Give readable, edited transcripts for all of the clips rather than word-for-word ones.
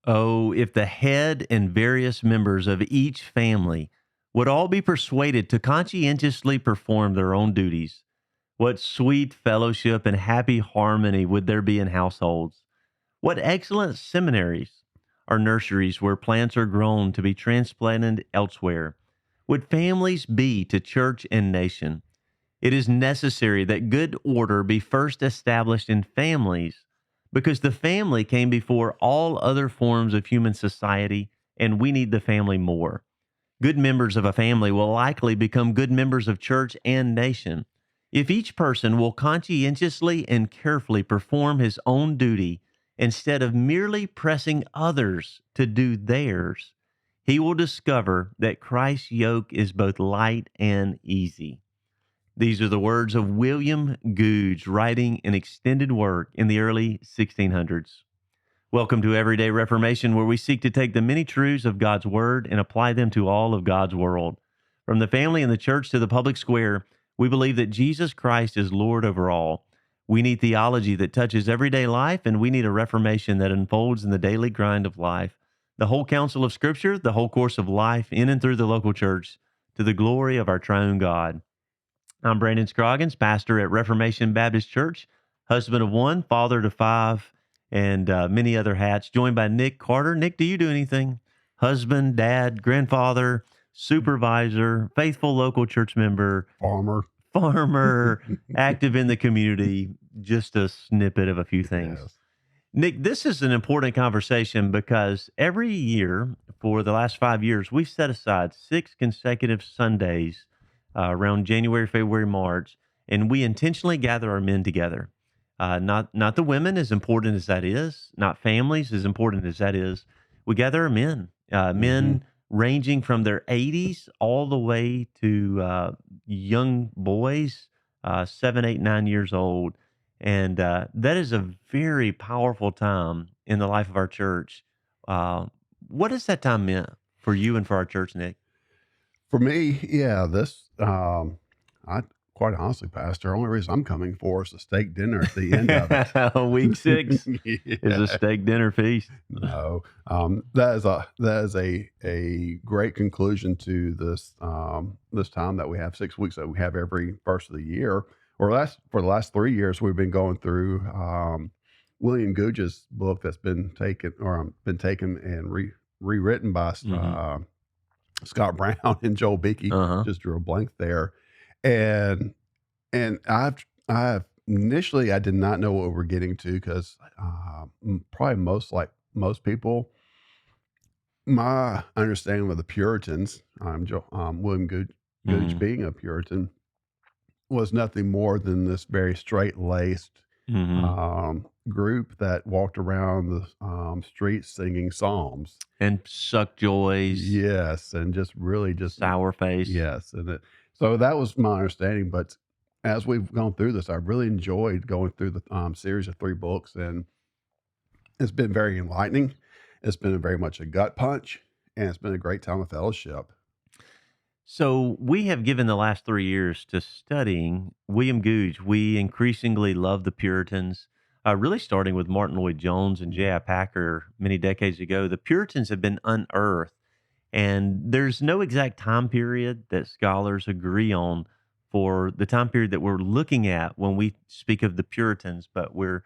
Oh, if the head and various members of each family would all be persuaded to conscientiously perform their own duties, what sweet fellowship and happy harmony would there be in households? What excellent seminaries or nurseries where plants are grown to be transplanted elsewhere? Would families be to church and nation? It is necessary that good order be first established in families because the family came before all other forms of human society, and we need the family more. Good members of a family will likely become good members of church and nation. If each person will conscientiously and carefully perform his own duty instead of merely pressing others to do theirs, he will discover that Christ's yoke is both light and easy. These are the words of William Gouge writing an extended work in the early 1600s. Welcome to Everyday Reformation, where we seek to take the many truths of God's Word and apply them to all of God's world. From the family and the church to the public square, we believe that Jesus Christ is Lord over all. We need theology that touches everyday life, and we need a reformation that unfolds in the daily grind of life. The whole counsel of Scripture, the whole course of life in and through the local church, to the glory of our triune God. I'm Brandon Scroggins, pastor at Reformation Baptist Church, husband of one, father to five, and many other hats, joined by Nick Carter. Nick, do you do anything? Husband, dad, grandfather, supervisor, faithful local church member, Farmer. farmer, active in the community, just a snippet of a few things. Yes. Nick, this is an important conversation because every year for the last 5 years, we've set aside 6 consecutive Sundays around January, February, March, and we intentionally gather our men together. Not the women, as important as that is, not families, as important as that is. We gather our men, men ranging from their 80s all the way to young boys, 7, 8, 9 years old. And that is a very powerful time in the life of our church. What has that time meant for you and for our church, Nick? For me, yeah, I quite honestly, Pastor, only reason I'm coming for is the steak dinner at the end of it. Week 6 is a Yeah. steak dinner feast. No, that is a great conclusion to this time that we have 6 weeks that we have every first of the year. For the last 3 years, we've been going through William Gouge's book that's been taken and rewritten by Hmm. Scott Brown and Joel Beakey. Uh-huh. Just drew a blank there, and I've initially I did not know what we're getting to because probably most people, my understanding of the Puritans, William Gouge Hmm. being a Puritan, was nothing more than this very straight laced Hmm. group that walked around the streets singing psalms. And suck joys, Yes, and just really just sour face. yes, so that was my understanding, but as we've gone through this, I really enjoyed going through the, series of 3 books, and it's been very enlightening. It's been a very much a gut punch, and it's been a great time of fellowship. So we have given the last 3 years to studying William Gouge. We increasingly love the Puritans, really starting with Martin Lloyd Jones and J.I. Packer many decades ago. The Puritans have been unearthed, and there's no exact time period that scholars agree on for the time period that we're looking at when we speak of the Puritans, but we're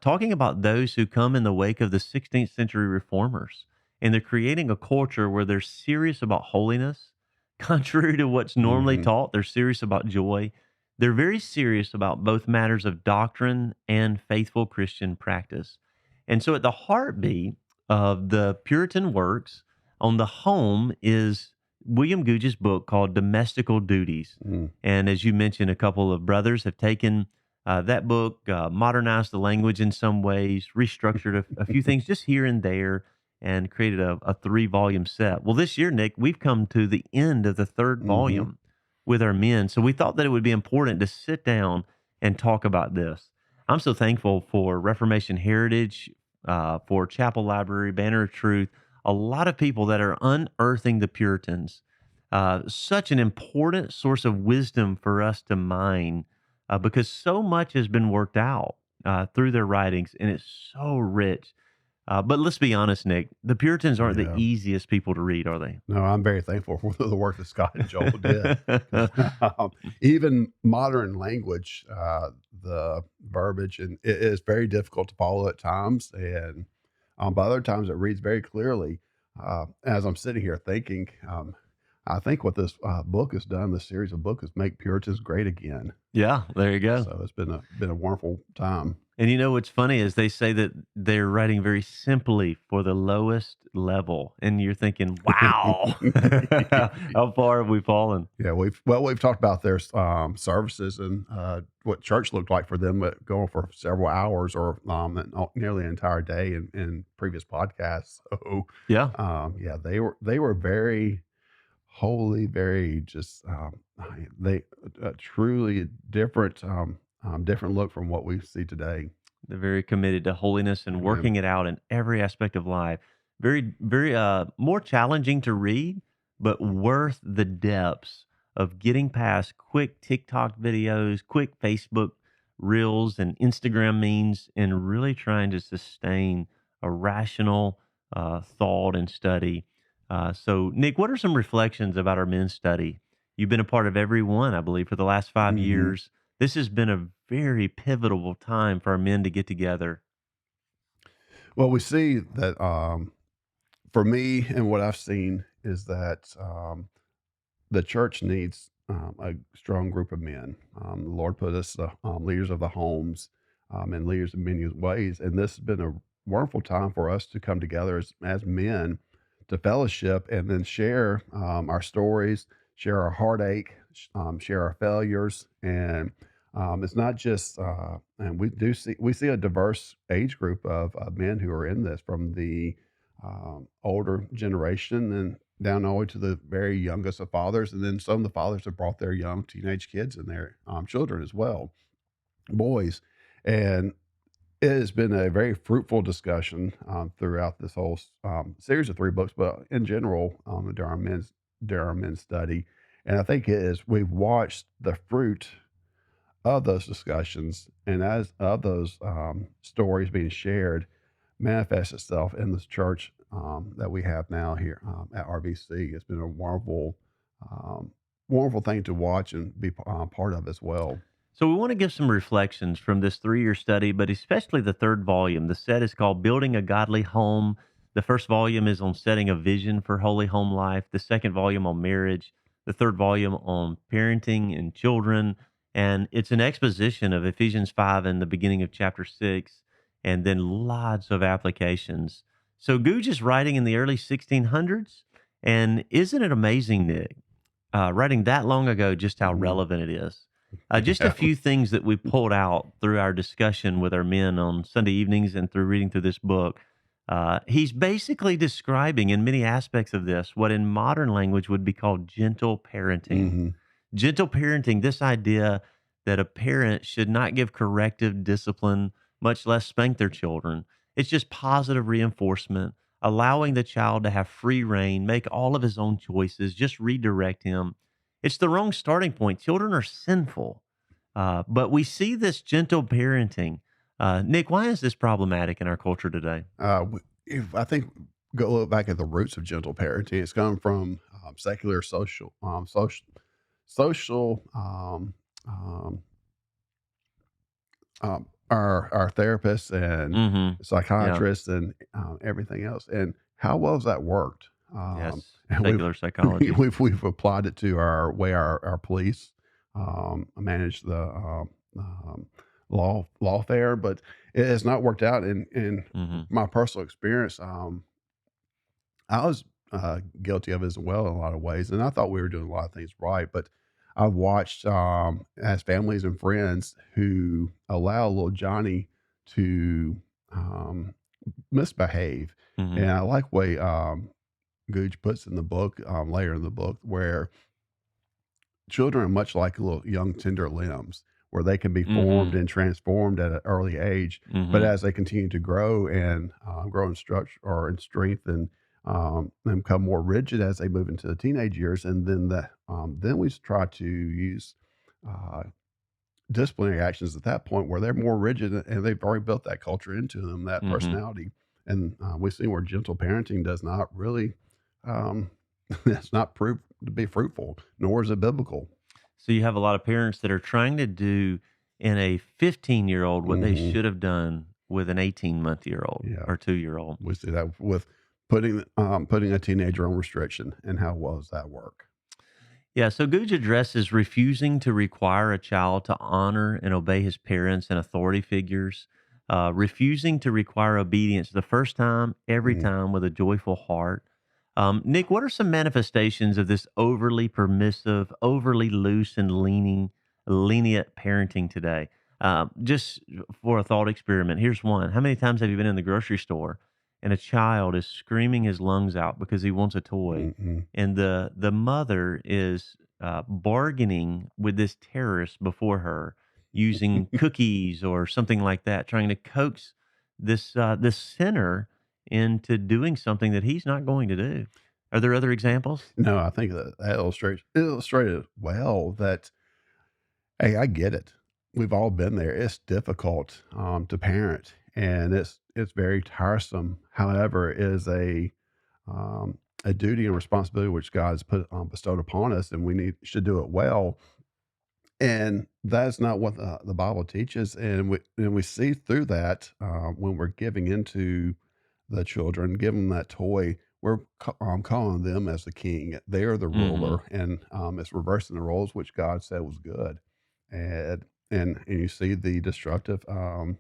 talking about those who come in the wake of the 16th century reformers. And they're creating a culture where they're serious about holiness. Contrary to what's normally Mhm. taught, they're serious about joy. They're very serious about both matters of doctrine and faithful Christian practice. And so, at the heartbeat of the Puritan works on the home is William Gouge's book called Domestical Duties. Mm. And as you mentioned, a couple of brothers have taken that book, modernized the language in some ways, restructured a few things just here and there, and created a 3 volume set. Well, this year, Nick, we've come to the end of the third Mhm. volume with our men. So we thought that it would be important to sit down and talk about this. I'm so thankful for Reformation Heritage, for Chapel Library, Banner of Truth, a lot of people that are unearthing the Puritans. Such an important source of wisdom for us to mine because so much has been worked out through their writings, and it's so rich. But let's be honest, Nick, the Puritans aren't the Yeah. easiest people to read, are they? No, I'm very thankful for the work that Scott and Joel did. 'Cause, even modern language, the verbiage and it is very difficult to follow at times, and, but other times it reads very clearly. As I'm sitting here thinking, I think what this, book has done, this series of books, is make Puritans great again. Yeah, there you go. So it's been a wonderful time. And you know what's funny is they say that they're writing very simply for the lowest level, and you're thinking, "Wow, how far have we fallen?" Yeah, we've talked about their services and what church looked like for them, going for several hours or nearly an entire day in previous podcasts. So, Yeah, yeah, they were very holy, very just they truly different different look from what we see today. they're very committed to holiness and Amen. working it out in every aspect of life. Very, very, more challenging to read, but worth the depths of getting past quick TikTok videos, quick Facebook reels, and Instagram memes, and really trying to sustain a rational thought and study. So, Nick, what are some reflections about our men's study? You've been a part of every one, I believe, for the last 5 years. This has been a very pivotal time for our men to get together. Well, we see that for me and what I've seen is that the church needs a strong group of men. The Lord put us leaders of the homes and leaders in many ways, and this has been a wonderful time for us to come together as men to fellowship and then share our stories, share our heartache, share our failures, and it's not just. And we see a diverse age group of men who are in this, from the older generation and down all the way to the very youngest of fathers, and then some of the fathers have brought their young teenage kids and their children as well, boys, and it has been a very fruitful discussion throughout this whole series of three books, but in general during our men's study, and I think it is we've watched the fruit of those discussions and as of those stories being shared manifest itself in this church that we have now here at RBC. It's been a um, wonderful thing to watch and be part of as well. So, we want to give some reflections from this 3 year study, but especially the third volume. The set is called Building a Godly Home. The first volume is on setting a vision for holy home life, the second volume on marriage, the third volume on parenting and children. And it's an exposition of Ephesians 5 and the beginning of chapter 6, and then lots of applications. So, Gouge is writing in the early 1600s. And isn't it amazing, Nick, writing that long ago, just how Mhm. relevant it is? Just a Yeah. few things that we pulled out through our discussion with our men on Sunday evenings and through reading through this book. He's basically describing in many aspects of this what in modern language would be called gentle parenting. Hmm. Gentle parenting, this idea that a parent should not give corrective discipline, much less spank their children. It's just positive reinforcement, allowing the child to have free reign, make all of his own choices, just redirect him. It's the wrong starting point. Children are sinful, but we see this gentle parenting. Nick, why is this problematic in our culture today? If I think go look back at the roots of gentle parenting, it's come from secular social um, our therapists and Hmm. Yeah. psychiatrists and everything else, and how well has that worked? Yes. And Secular psychology. we've applied it to our way our police manage the lawfare, but it has not worked out. In Hmm. my personal experience, I was guilty of it as well in a lot of ways, and I thought we were doing a lot of things right. But I've watched as families and friends who allow little Johnny to um, misbehave, Hmm. and I like the way Gooch puts in the book later in the book where children are much like little young tender limbs where they can be formed Hmm. and transformed at an early age, but Hmm. as they continue to grow and grow in structure or in strength and become more rigid as they move into the teenage years, and then we try to use uh, disciplinary actions at that point where they're more rigid and they've already built that culture into them, that Hmm. personality. and we see where gentle parenting does not really, um, it's not proved to be fruitful, nor is it biblical. So you have a lot of parents that are trying to do in a 15-year-old what they Hmm. should have done with an 18-month-year-old Yeah, or 2-year-old. we see that with putting a teenager on restriction, and how well does that work? Yeah, so Googe addresses refusing to require a child to honor and obey his parents and authority figures, refusing to require obedience the first time, every Mm. time with a joyful heart. Nick, what are some manifestations of this overly permissive, overly loose, and lenient parenting today? Just for a thought experiment, here's one. How many times have you been in the grocery store and a child is screaming his lungs out because he wants a toy? Mhm. And the mother is bargaining with this terrorist before her using cookies or something like that, trying to coax this sinner into doing something that he's not going to do. Are there other examples? No, I think that illustrated well that, hey, I get it. We've all been there. It's difficult, to parent, and it's very tiresome. However, it is a duty and responsibility which God has bestowed upon us, and we should do it well. And that's not what the Bible teaches, and we see through that, when we're giving into the children, give them that toy, we're calling them as the king. They are the Mhm. ruler, and, it's reversing the roles, which God said was good. And you see the destructive path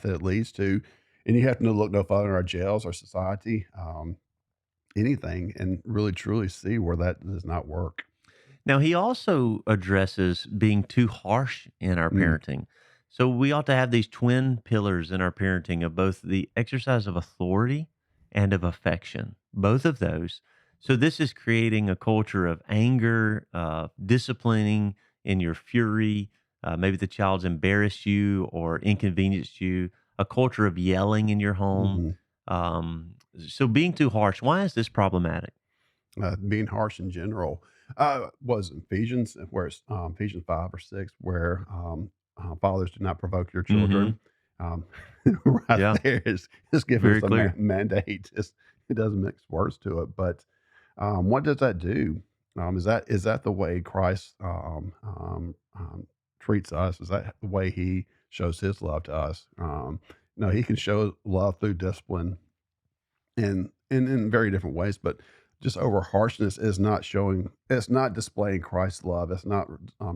that it leads to, and you have to look no further in our jails, our society, anything, and really truly see where that does not work. Now, he also addresses being too harsh in our Mm. parenting. So we ought to have these twin pillars in our parenting of both the exercise of authority and of affection, both of those. So this is creating a culture of anger, disciplining in your fury. Maybe the child's embarrassed you or inconvenienced you, a culture of yelling in your home. Mhm. So being too harsh, why is this problematic? Being harsh in general. Was Ephesians, where it's Ephesians 5 or 6, where fathers do not provoke your children. Hmm. Um, right Yeah, there is giving us very a clear. mandate. It doesn't mix words to it, but what does that do? Is that the way Christ treats us? Is that the way He shows His love to us? No, He can show love through discipline in very different ways, but just over harshness is not showing, it's not displaying Christ's love. It's not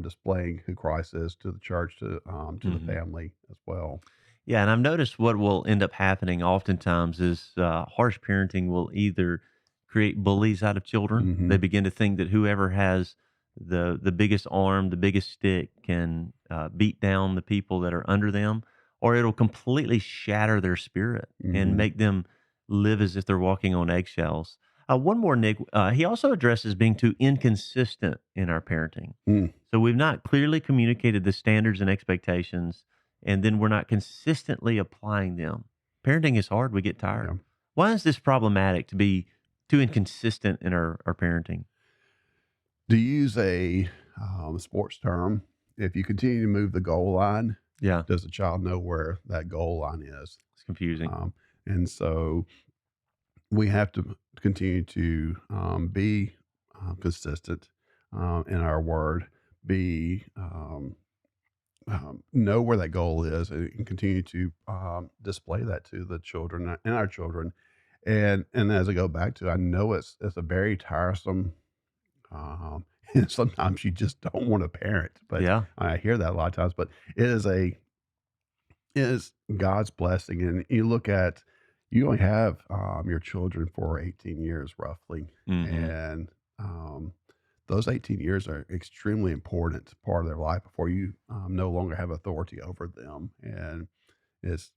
displaying who Christ is to the church, to the Mhm. family as well. Yeah, and I've noticed what will end up happening oftentimes is harsh parenting will either create bullies out of children. They Hmm. begin to think that whoever has the biggest arm, the biggest stick, can beat down the people that are under them, or it'll completely shatter their spirit and Hmm. make them live as if they're walking on eggshells. One more, Nick. He also addresses being too inconsistent in our parenting. Mm. So we've not clearly communicated the standards and expectations, and then we're not consistently applying them. Parenting is hard. We get tired. Yeah. Why is this problematic to be too inconsistent in our parenting? To use a sports term, if you continue to move the goal line, Yeah, does the child know where that goal line is? it's confusing. And so we have to continue to be consistent in our word, be know where that goal is, and continue to display that to the children and our children. And as I go back to, I know it's a very tiresome. And sometimes you just don't want to parent, but Yeah. I hear that a lot of times. But it is God's blessing, and you only have your children for 18 years roughly, Hmm. and um, those 18 years are extremely important part of their life before you no longer have authority over them. And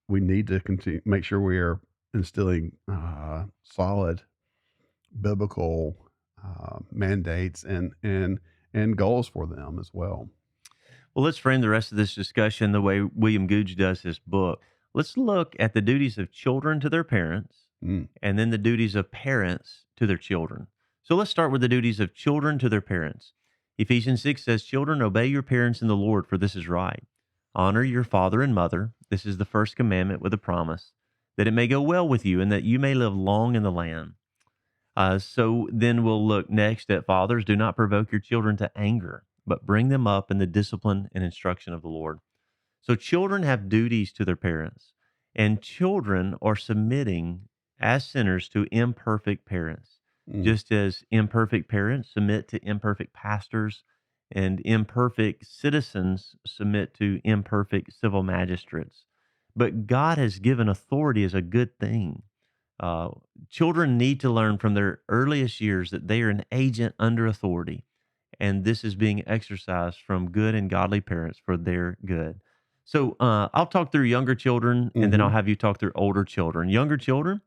we need to continue make sure we are instilling solid biblical mandates and goals for them as well. Well, let's frame the rest of this discussion the way William Gouge does his book. Let's look at the duties of children to their parents Mm. and then the duties of parents to their children. So let's start with the duties of children to their parents. Ephesians 6 says, "Children, obey your parents in the Lord, for this is right. Honor your father and mother. This is the first commandment with a promise, that it may go well with you, and that you may live long in the land. So then we'll look next at fathers. Do not provoke your children to anger, but bring them up in the discipline and instruction of the Lord. So children have duties to their parents, and children are submitting as sinners to imperfect parents, Mm, just as imperfect parents submit to imperfect pastors, and imperfect citizens submit to imperfect civil magistrates. But God has given authority as a good thing. Uh, Children need to learn from their earliest years that they are an agent under authority, and this is being exercised from good and godly parents for their good. So I'll talk through younger children, and then I'll mhm, have you talk through older children. Younger children,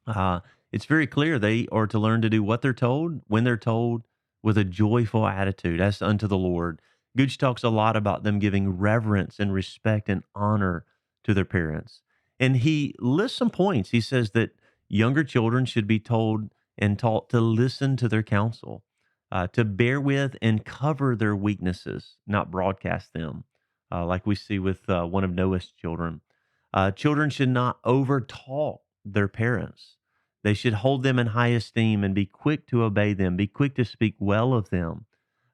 uh, it's very clear they are to learn to do what they're told, when they're told, with a joyful attitude as unto the Lord. Gooch talks a lot about them giving reverence and respect and honor to their parents. And he lists some points. He says that younger children should be told and taught to listen to their counsel, to bear with and cover their weaknesses, not broadcast them, like we see with one of Noah's children. Children should not overtalk their parents. They should hold them in high esteem and be quick to obey them, be quick to speak well of them,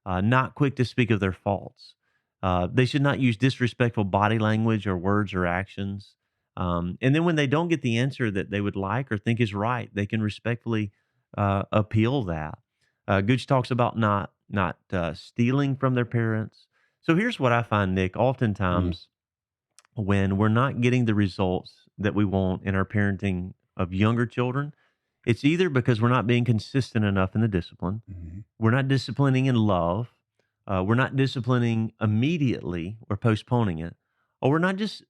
not quick to speak of their faults. They should not use disrespectful body language or words or actions. And then when they don't get the answer that they would like or think is right, they can respectfully appeal that. Gooch talks about not stealing from their parents. So here's what I find, Nick. mm, Oftentimes, when we're not getting the results that we want in our parenting of younger children, it's either because we're not being consistent enough in the discipline, mhm, we're not disciplining in love, we're not disciplining immediately, we're postponing it, or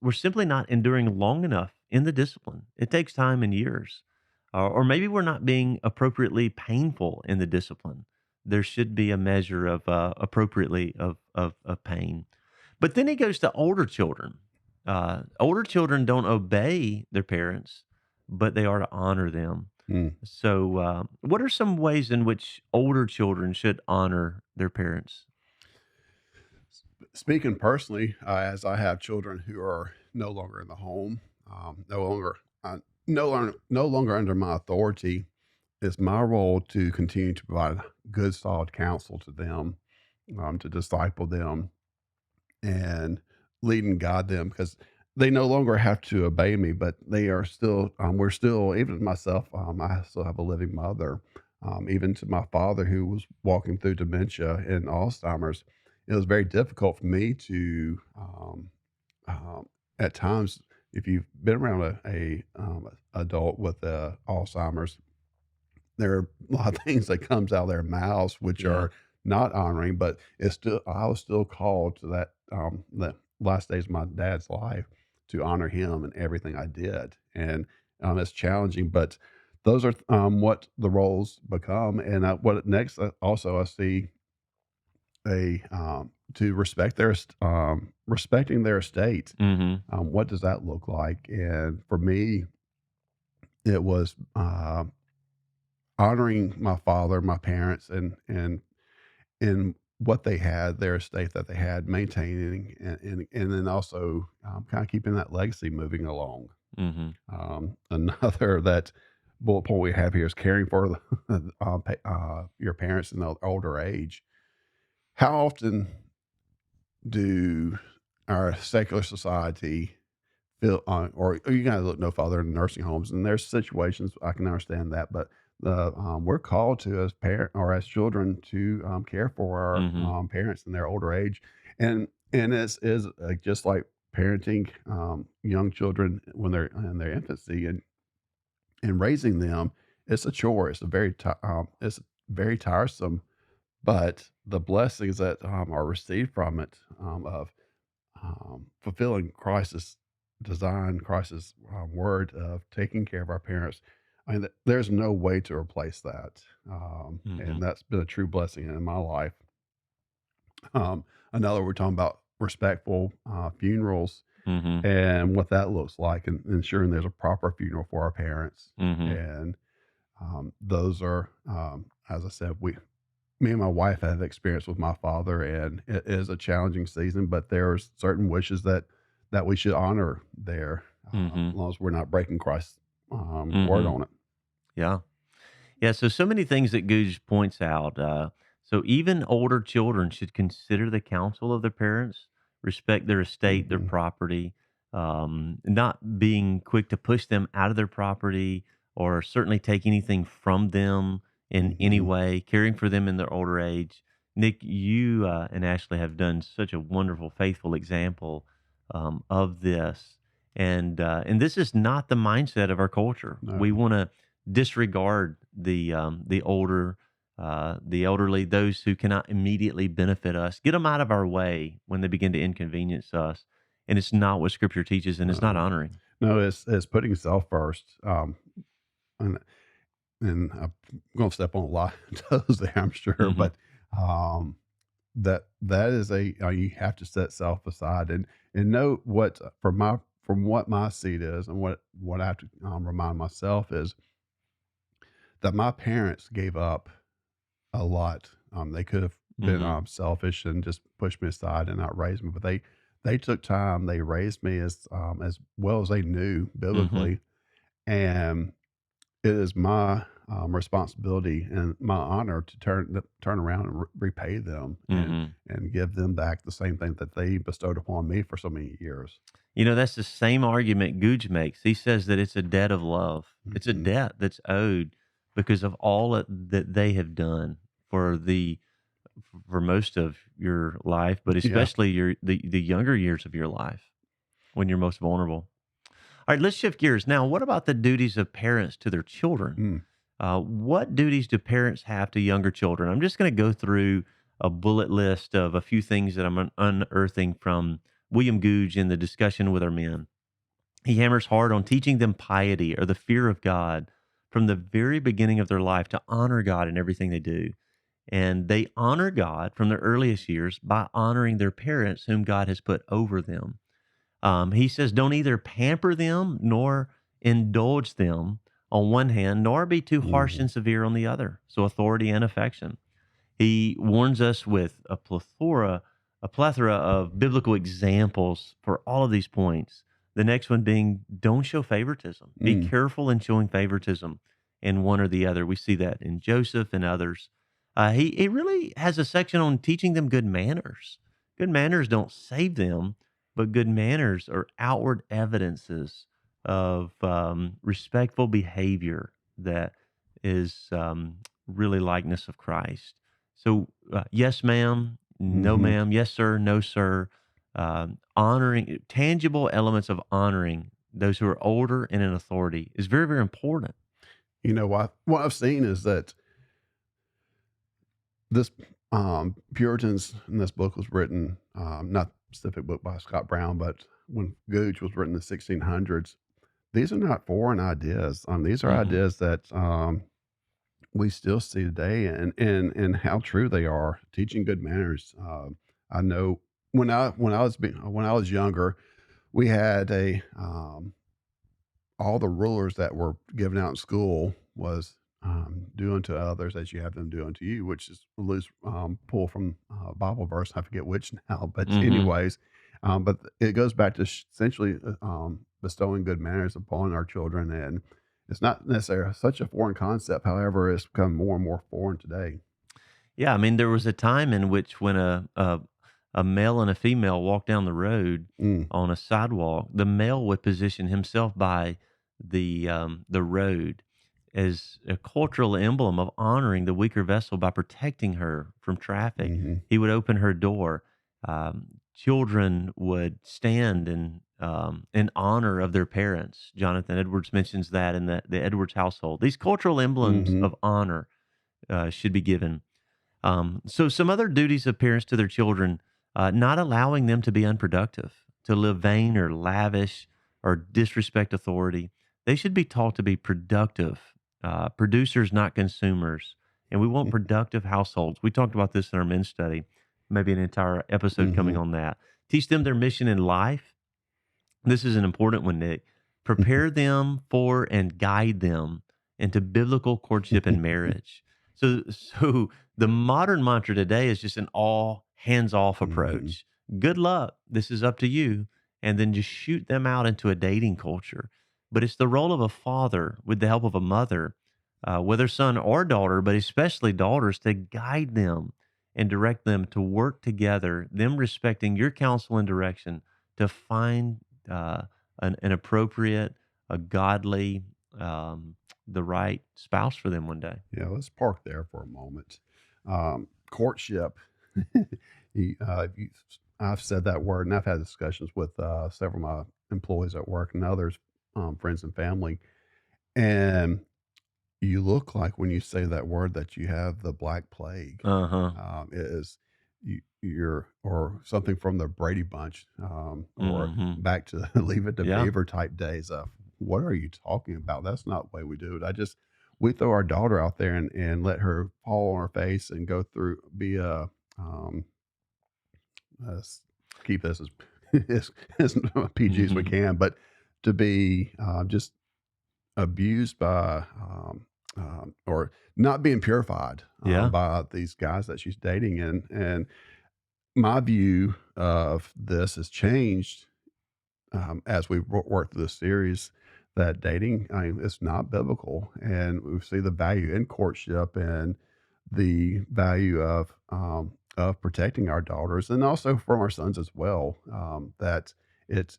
we're simply not enduring long enough in the discipline. It takes time and years. Or maybe we're not being appropriately painful in the discipline. There should be a measure of appropriately of pain. But then he goes to older children. Older children don't obey their parents, but they are to honor them. mm. So, what are some ways in which older children should honor their parents? Speaking personally, as I have children who are no longer in the home, no longer under my authority, it's my role to continue to provide good, solid counsel to them, to disciple them and lead and guide them because they no longer have to obey me, but they are still, we're still, even myself, I still have a living mother. Even to my father who was walking through dementia and Alzheimer's, it was very difficult for me to, at times, if you've been around a adult with Alzheimer's, there are a lot of things that comes out of their mouths which Yeah. are not honoring, but it's still I was still called to that, the last days of my dad's life to honor him in everything I did, and, it's challenging, but those are, what the roles become, and, what next, also I see to respecting their estate. Mhm. What does that look like? And for me, it was, honoring my father, my parents, and what they had, their estate that they had, maintaining and then also, kinda keeping that legacy moving along. Mhm. Another that bullet point we have here is caring for the, your parents in the older age. How often do our secular society feel, or you gotta look no farther than nursing homes, and there's situations I can understand that, but we're called to as parent or as children to care for our Mhm. parents in their older age, and is just like parenting young children when they're in their infancy and raising them. It's a chore. It's very tiresome, but the blessings that are received from it, of fulfilling Christ's design, Christ's word of taking care of our parents. I mean, there's no way to replace that. And Mhm. that's been a true blessing in my life. Another, we're talking about respectful funerals Mhm. and what that looks like, and ensuring there's a proper funeral for our parents. Mhm. And those are, as I said, me and my wife have experience with my father, and it is a challenging season, but there's certain wishes that we should honor there. Mhm. as long as we're not breaking Christ's word Mhm. on it. Yeah. Yeah, so many things that Gouge points out. So even older children should consider the counsel of their parents, respect their estate, their Hmm. property, not being quick to push them out of their property or certainly take anything from them in any Hmm. way, caring for them in their older age. Nick, you and Ashley have done such a wonderful, faithful example of this. And this is not the mindset of our culture. We No. want to disregard the older, the elderly, those who cannot immediately benefit us, get them out of our way when they begin to inconvenience us. And it's not what Scripture teaches, and it's not No. honoring. No, it's putting self first. And I'm going to step on a lot of toes there, I'm sure, Hmm. but um, that is you have to set self aside and know what from what my seed is and what I have to remind myself is that my parents gave up a lot. They could have been Hmm. selfish and just pushed me aside and not raised me, but they took time. They raised me as well as they knew Hmm. biblically, and it is my responsibility and my honor to turn around and repay them Hmm. and give them back the same thing that they bestowed upon me for so many years. That's the same argument Gouge makes. He says that it's a debt of love. It's a Hmm. debt that's owed because of all that they have done for the for most of your life, but Yeah. especially the younger years of your life when you're most vulnerable. All right, let's shift gears. Now, what about the duties of parents to their children? Mm. What duties do parents have to younger children? I'm just going to go through a bullet list of a few things that I'm unearthing from William Gouge in the discussion with our men. He hammers hard on teaching them piety or the fear of God from the very beginning of their life to honor God in everything they do. And they honor God from their earliest years by honoring their parents, whom God has put over them. He says, don't either pamper them nor indulge them on one hand, nor be too harsh Mhm. and severe on the other. So, authority and affection. He warns us with a plethora of biblical examples for all of these points. The next one being, don't show favoritism. Be Mm. careful in showing favoritism in one or the other. We see that in Joseph and others. He really has a section on teaching them good manners. Good manners don't save them, but good manners are outward evidences of respectful behavior that is really likeness of Christ. So, yes, ma'am, no, Mhm. ma'am, yes, sir, no, sir. Honoring tangible elements of honoring those who are older and in authority is very, very important. What I've seen is that this Puritans and this book was written, not a specific book by Scott Brown, but when Gouge was written in the 1600s, these are not foreign ideas. These are Hmm. ideas that we still see today, and how true they are. Teaching good manners. I know when I was younger, we had a all the rulers that were given out in school was do unto others as you have them do unto you, which is a loose pull from a Bible verse. I forget which now, but Hmm. anyways, but it goes back to essentially bestowing good manners upon our children, and it's not necessarily such a foreign concept. However, it's become more and more foreign today. Yeah, I mean, there was a time in which when a male and a female walked down the road Mm. on a sidewalk, the male would position himself by the road as a cultural emblem of honoring the weaker vessel by protecting her from traffic. Hmm. He would open her door. Children would stand in honor of their parents. Jonathan Edwards mentions that in the Edwards household. These cultural emblems Hmm. of honor should be given. So, some other duties of parents to their children, not allowing them to be unproductive, to live vain or lavish or disrespect authority. They should be taught to be productive, producers, not consumers. And we want productive households. We talked about this in our men's study, maybe an entire episode coming Hmm. on that. Teach them their mission in life. This is an important one, Nick. Prepare them for and guide them into biblical courtship and marriage. So the modern mantra today is just an all hands off Hmm. approach. Good luck. This is up to you. and then just shoot them out into a dating culture. But it's the role of a father with the help of a mother, whether son or daughter, but especially daughters, to guide them and direct them to work together, them respecting your counsel and direction to find an appropriate, a godly, um, the right spouse for them one day. Yeah, let's park there for a moment. Courtship. You, I've said that word, and I've had discussions with several of my employees at work and others, friends and family. And you look like when you say that word that you have the black plague. Uh huh. It is you're or something from the Brady Bunch, or Hmm. back to Leave It to Yeah. Beaver type days of what are you talking about? That's not the way we do it. We throw our daughter out there and let her fall on her face and go through be a let's keep this as as PG as we Hmm. can, but to be just abused by or not being purified Yeah. by these guys that she's dating, and my view of this has changed as we work through this series. That dating, I mean, it's not biblical, and we see the value in courtship and the value of protecting our daughters and also from our sons as well. That it's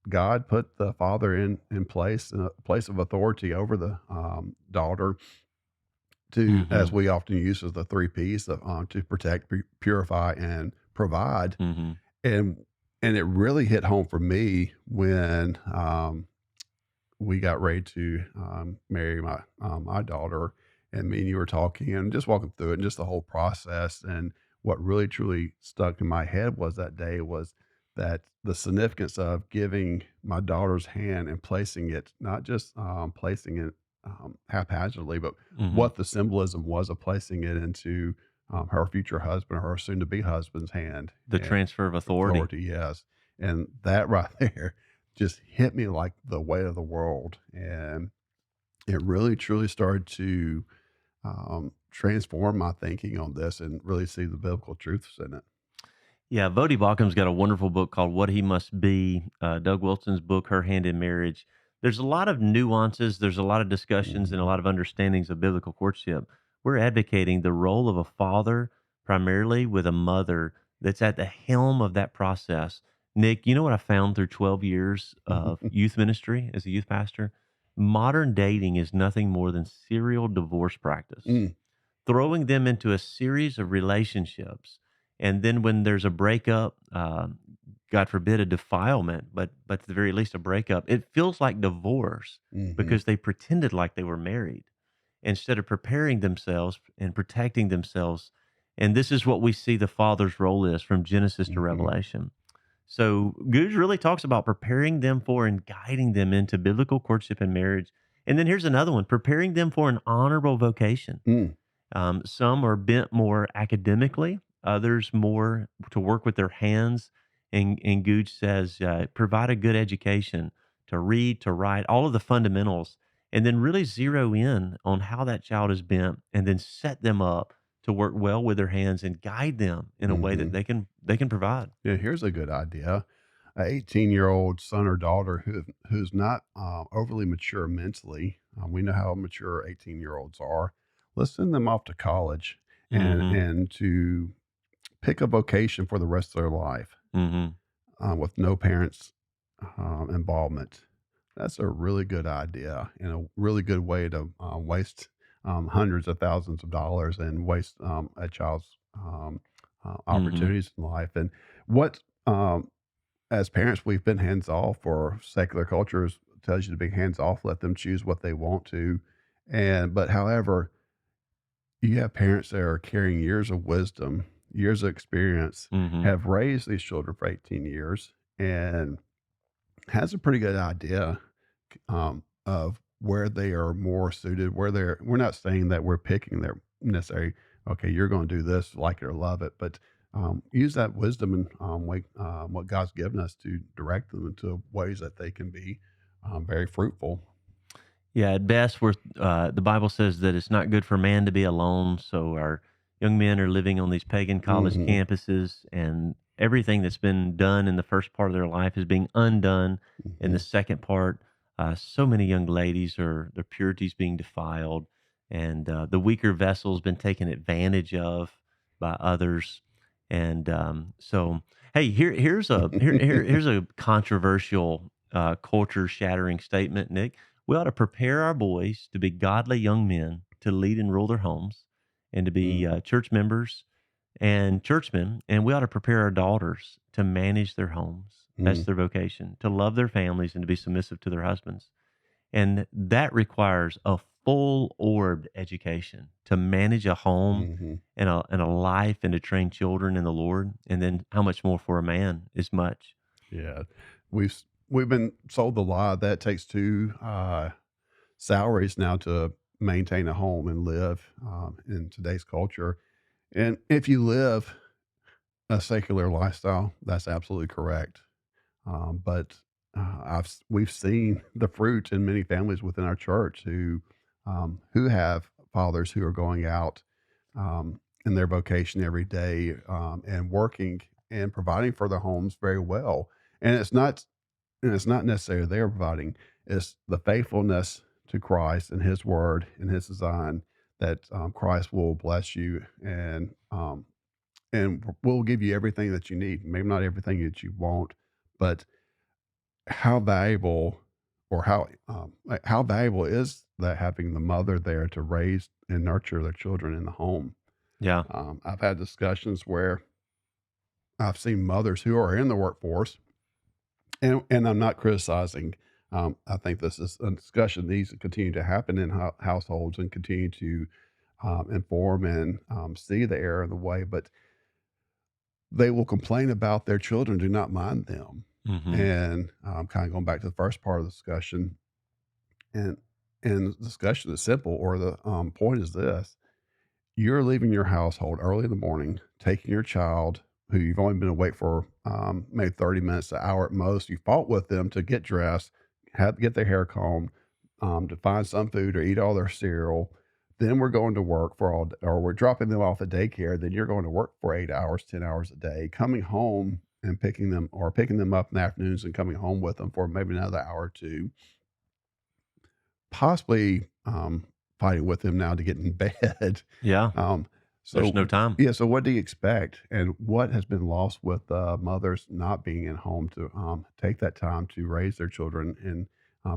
God put the father in place, in a place of authority over the daughter, to, as Hmm. we often use as the three P's, to protect, purify, and provide. Hmm. And it really hit home for me when we got ready to marry my daughter, and me and you were talking and just walking through it, and just the whole process. And what really truly stuck in my head was that day was that the significance of giving my daughter's hand and placing it, not just placing it haphazardly, but Hmm. what the symbolism was of placing it into her future husband, her soon to be husband's hand. The transfer of authority. Authority, yes. And that right there just hit me like the weight of the world. And it really truly started to transform my thinking on this and really see the biblical truths in it. Yeah, Vodi Bachum's got a wonderful book called "What He Must Be." Doug Wilson's book, "Her Hand in Marriage." There's a lot of nuances. There's a lot of discussions and a Mhm. lot of understandings of biblical courtship. We're advocating the role of a father, primarily with a mother that's at the helm of that process. Nick, you know what I found through 12 years of youth ministry as a youth pastor? Modern dating is nothing more than serial divorce practice, Mm, throwing them into a series of relationships. And then when there's a breakup, God forbid a defilement, but at the very least a breakup, it feels like divorce mhm, because they pretended like they were married instead of preparing themselves and protecting themselves. And this is what we see the father's role is from Genesis to mhm, Revelation. So Goose really talks about preparing them for and guiding them into biblical courtship and marriage. And then here's another one, preparing them for an honorable vocation. mm, Some are bent more academically, others more to work with their hands. And Gooch says, provide a good education to read, to write, all of the fundamentals, and then really zero in on how that child is bent, and then set them up to work well with their hands and guide them in a way that mhm. they can provide. Yeah, here's a good idea. A 18-year-old son or daughter who's not overly mature mentally. We know how mature 18-year-olds are. Let's send them off to college Hmm. and to pick a vocation for the rest of their life Hmm. with no parents' involvement. That's a really good idea and a really good way to waste hundreds of thousands of dollars and waste a child's Hmm. opportunities in life. And what, as parents, we've been hands off, or secular cultures tells you to be hands off, let them choose what they want to. But however, you have parents that are carrying years of wisdom, years of experience, Hmm. have raised these children for 18 years, and has a pretty good idea of where they are more suited, where we're not saying that we're picking their necessary, okay, you're going to do this, like it or love it, but use that wisdom and what God's given us to direct them into ways that they can be very fruitful. Yeah, at best, the Bible says that it's not good for man to be alone. So our young men are living on these pagan college Hmm. campuses, and everything that's been done in the first part of their life is being undone in the Mhm. second part. So many young ladies are their purity's being defiled, and the weaker vessel's been taken advantage of by others. And so, hey, here's a controversial, culture shattering statement, Nick. We ought to prepare our boys to be godly young men to lead and rule their homes, and to be Mm, church members and churchmen, and we ought to prepare our daughters to manage their homes. That's mm, their vocation, to love their families and to be submissive to their husbands. And that requires a full orbed education to manage a home mhm. and a life, and to train children in the Lord. And then how much more for a man is much. Yeah. We've been sold the lie that it takes 2, salaries now to maintain a home and live, in today's culture, and if you live a secular lifestyle, that's absolutely correct. But we've seen the fruit in many families within our church who have fathers who are going out in their vocation every day and working and providing for their homes very well. And it's not necessarily they're providing; it's the faithfulness to Christ and His Word and His design that Christ will bless you and will give you everything that you need. Maybe not everything that you want, but how valuable or how valuable is that having the mother there to raise and nurture their children in the home? Yeah. I've had discussions where I've seen mothers who are in the workforce, and I'm not criticizing. I think this is a discussion that needs to continue to happen in households and continue to inform and see the error in the way, but they will complain about their children do not mind them. Hmm. And kind of going back to the first part of the discussion, and the discussion is simple, or the point is this: you're leaving your household early in the morning, taking your child who you've only been awake for maybe 30 minutes, an hour at most. You fought with them to get dressed, get their hair combed, to find some food or eat all their cereal. Then we're going to work or we're dropping them off at daycare. Then you're going to work for 8 hours, 10 hours a day, coming home and picking them up in the afternoons and coming home with them for maybe another hour or two, possibly fighting with them now to get in bed. Yeah. Um, There's no so time. yeah, so what do you expect, and what has been lost with mothers not being at home to take that time to raise their children, and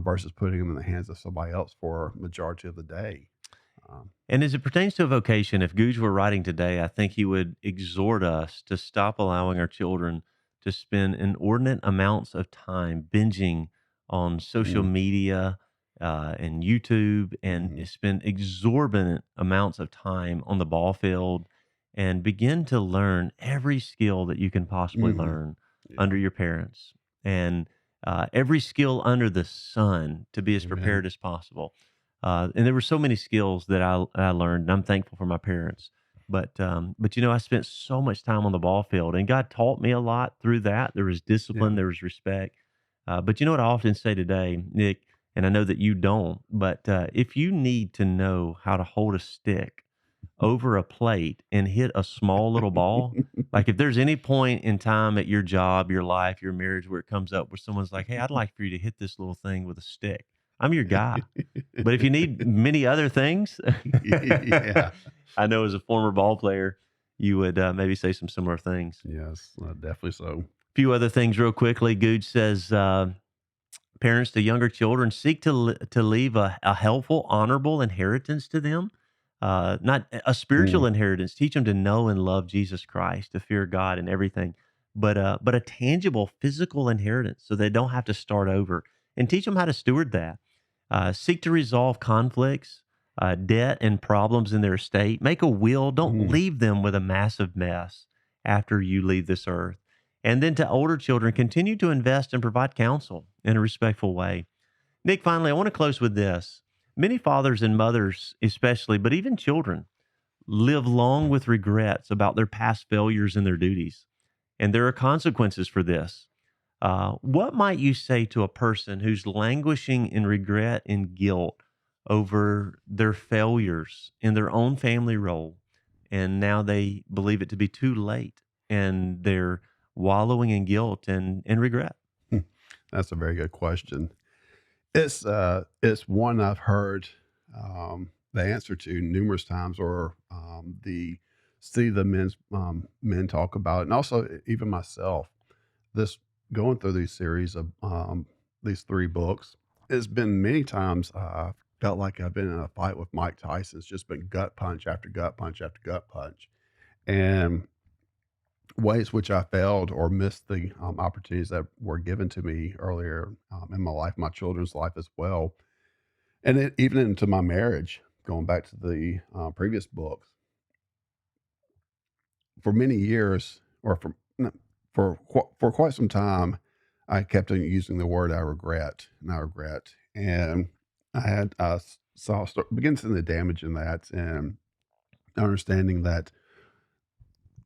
versus putting them in the hands of somebody else for majority of the day? Um, And as it pertains to a vocation, if Gouge were writing today, I think he would exhort us to stop allowing our children to spend inordinate amounts of time binging on social mm, media and YouTube, and mhm, spend exorbitant amounts of time on the ball field, and begin to learn every skill that you can possibly mhm, learn under yeah, your parents, and every skill under the sun, to be as amen, prepared as possible. And there were so many skills that I learned, and I'm thankful for my parents. But I spent so much time on the ball field, and God taught me a lot through that. There was discipline, yeah. there was respect. But you know what I often say today, Nick, and I know that you don't. But if you need to know how to hold a stick over a plate and hit a small little ball, like if there's any point in time at your job, your life, your marriage, where it comes up where someone's like, "Hey, I'd like for you to hit this little thing with a stick," I'm your guy. But if you need many other things, Yeah, I know as a former ball player, you would maybe say some similar things. yes, definitely so. Few other things real quickly. Gooch says, parents to younger children seek to leave a helpful, honorable inheritance to them, not a spiritual Mm, inheritance. Teach them to know and love Jesus Christ, to fear God and everything, but a tangible physical inheritance, so they don't have to start over. And teach them how to steward that. Seek to resolve conflicts, debt, and problems in their estate. Make a will. Don't mm, leave them with a massive mess after you leave this earth. And then to older children, continue to invest and provide counsel in a respectful way. Nick, finally, I want to close with this. Many fathers and mothers, especially, but even children, live long with regrets about their past failures in their duties. And there are consequences for this. What might you say to a person who's languishing in regret and guilt over their failures in their own family role, and now they believe it to be too late, and they're wallowing in guilt and regret? Hmm. That's a very good question. It's one I've heard, the answer to numerous times or, the see the men talk about it, and also even myself. This going through these series of, these 3 books, it's been many times I felt like I've been in a fight with Mike Tyson. It's just been gut punch after gut punch after gut punch, and ways which I failed or missed the, opportunities that were given to me earlier, in my life, my children's life as well, and it even into my marriage, going back to the, previous books. For many years, or for no, for quite some time, I kept on using the word I regret, and I had, saw start begin seeing the damage in that, and understanding that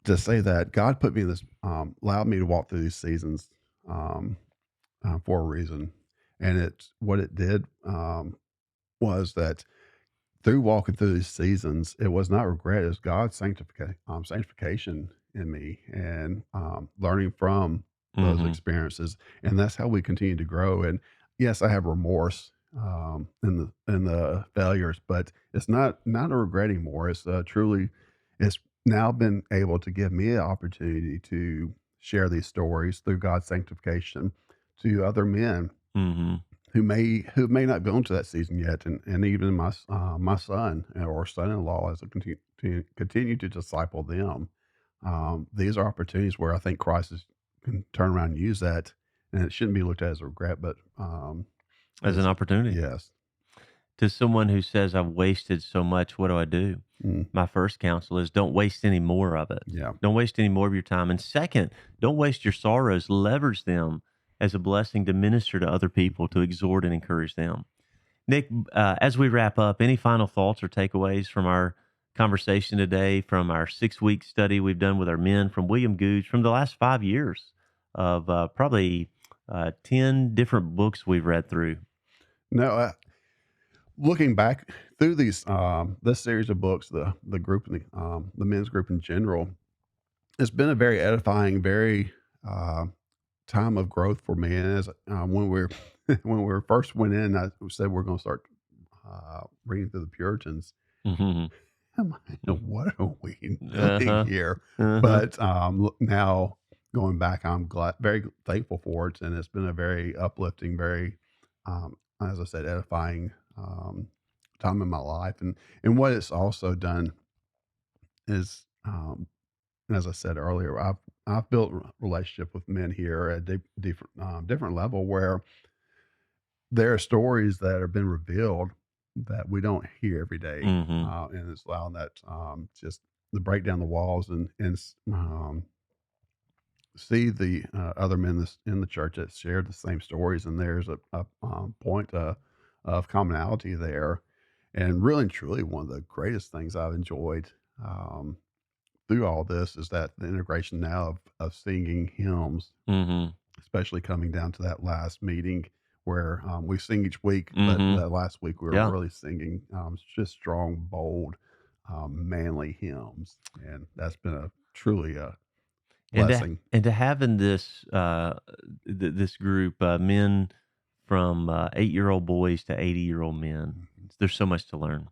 to say that God put me in this, allowed me to walk through these seasons, um, for a reason, and it what it did, was that through walking through these seasons, it was not regret, it was God's sanctification in me, and, learning from those Mhm. experiences, and that's how we continue to grow, and yes, I have remorse, in the failures, but it's not a regret anymore, it's, truly it's now been able to give me an opportunity to share these stories through God's sanctification to other men Mhm. who may not go into that season yet, and even my son or son-in-law as I continue to disciple them. These are opportunities where I think Christ can turn around and use that, and it shouldn't be looked at as a regret, but As an as opportunity. yes, To someone who says, "I've wasted so much, what do I do?" mm, My first counsel is don't waste any more of it. yeah, Don't waste any more of your time. And second, don't waste your sorrows. Leverage them as a blessing to minister to other people, to exhort and encourage them. Nick, as we wrap up, any final thoughts or takeaways from our conversation today, from our 6 week study we've done with our men, from William Gouge, from the last 5 years of probably 10 different books we've read through? no. Looking back through these this series of books, the group, the men's group in general, it's been a very edifying, very uh, time of growth for me. And as when we're when we first went in, I said we're going to start reading through the Puritans. Hmm. I'm like, what are we Uh doing huh. here? Uh huh. But now going back, I'm glad, very thankful for it, and it's been a very uplifting, very, as I said, edifying time in my life. And what it's also done is, as I said earlier, I've built relationship with men here at different level where there are stories that have been revealed that we don't hear every day, Hmm. and it's allowing that, just to break down the walls and see the, other men in the church that share the same stories, and there's a point, of commonality there, and really and truly, one of the greatest things I've enjoyed, um, through all this is that the integration now of singing hymns, Hmm. especially coming down to that last meeting where, we sing each week, but Hmm. that last week we were Yeah. really singing, just strong, bold, manly hymns, and that's been a truly a blessing. And to have in this this group men from 8-year-old boys to 80-year-old men, Mhm. there's so much to learn.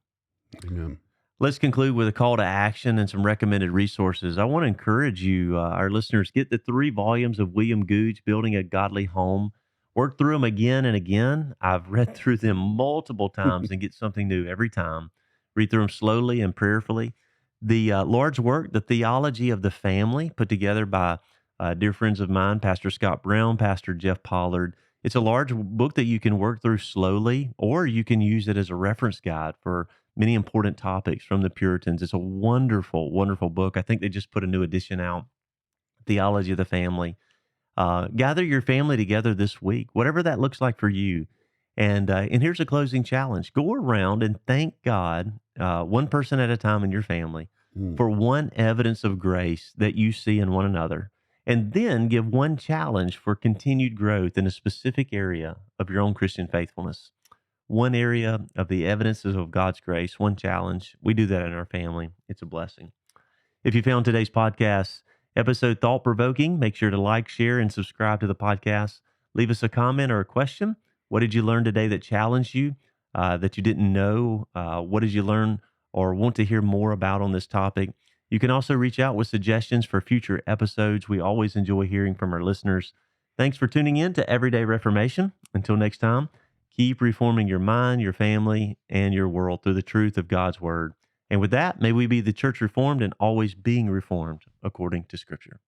Amen. Let's conclude with a call to action and some recommended resources. I want to encourage you, our listeners, get the 3 volumes of William Gouge, Building a Godly Home. Work through them again and again. I've read through them multiple times and get something new every time. Read through them slowly and prayerfully. The large work, The Theology of the Family, put together by dear friends of mine, Pastor Scott Brown, Pastor Jeff Pollard. It's a large book that you can work through slowly, or you can use it as a reference guide for many important topics from the Puritans. It's a wonderful, wonderful book. I think they just put a new edition out, Theology of the Family. Gather your family together this week, whatever that looks like for you. And here's a closing challenge: go around and thank God, one person at a time in your family, Mm. for one evidence of grace that you see in one another, and then give one challenge for continued growth in a specific area of your own Christian faithfulness. One area of the evidences of God's grace, one challenge. We do that in our family. It's a blessing. If you found today's podcast episode thought provoking, make sure to like, share, and subscribe to the podcast. Leave us a comment or a question. What did you learn today that challenged you, that you didn't know? What did you learn or want to hear more about on this topic? You can also reach out with suggestions for future episodes. We always enjoy hearing from our listeners. Thanks for tuning in to Everyday Reformation. Until next time, keep reforming your mind, your family, and your world through the truth of God's word. And with that, may we be the church reformed and always being reformed according to Scripture.